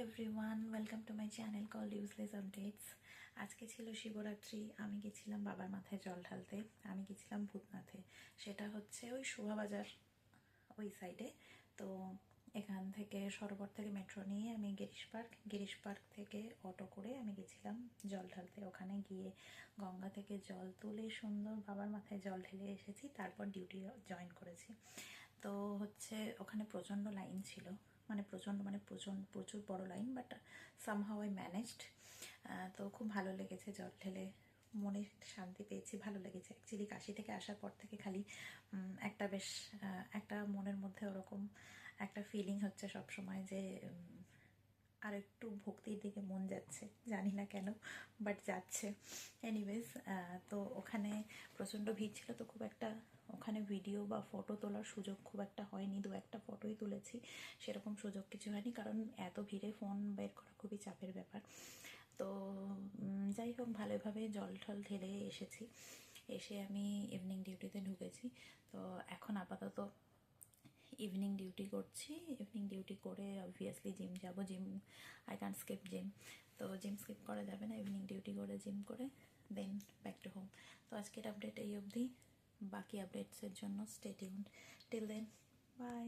Everyone, welcome to my channel called useless updates. আজকে ছিল শিবরাত্রি। আমি গেছিলাম বাবার মাথায় জল ঢালতে। আমি গেছিলাম ভূতনাথে। সেটা হচ্ছে ওই শোভাবাজার ওই সাইডে। তো এখান থেকে সরোবর থেকে মেট্রো নিয়ে আমি গিরিশ পার্ক থেকে অটো করে আমি গেছিলাম জল ঢালতে। ওখানে গিয়ে গঙ্গা থেকে জল তুলে সুন্দর বাবার মাথায় জল ঢেলে এসেছি। তারপর ডিউটি জয়েন করেছি। তো হচ্ছে ওখানে প্রচণ্ড লাইন ছিল, প্রচুর বড় line, but somehow I managed. তো খুব ভালো লেগেছে জল ঢেলে, মনে শান্তি পেয়েছি, ভালো লেগেছে। অ্যাকচুয়ালি কাশি থেকে আসার পর থেকে খালি একটা বেশ একটা মনের মধ্যে ওরকম একটা ফিলিং হচ্ছে সব সময় যে আর একটু ভক্তির দিকে মন যাচ্ছে, জানি না কেন, বাট যাচ্ছে। এনিওয়েজ, তো ওখানে প্রচণ্ড ভিড় ছিল, তো খুব একটা ওখানে ভিডিও বা ফটো তোলার সুযোগ খুব একটা হয়নি। দু একটা ফটোই তুলেছি, সেরকম সুযোগ কিছু হয়নি, কারণ এত ভিড়ে ফোন বের করা খুবই চাপের ব্যাপার। তো যাই হোক, ভালোভাবে জল ঠল ঢেলে এসেছি। এসে আমি ইভিনিং ডিউটিতে ঢুকেছি। তো এখন আপাতত ইভিনিং ডিউটি করছি। ইভিনিং ডিউটি করে অবভিয়াসলি জিম যাব। I can't skip gym. তো জিম স্কিপ করা যাবে না। ইভিনিং ডিউটি করে জিম করে দেন ব্যাক টু হোম। তো আজকের আপডেট এই অবধি। বাকি আপডেটসের জন্য stay tuned. Till then, by.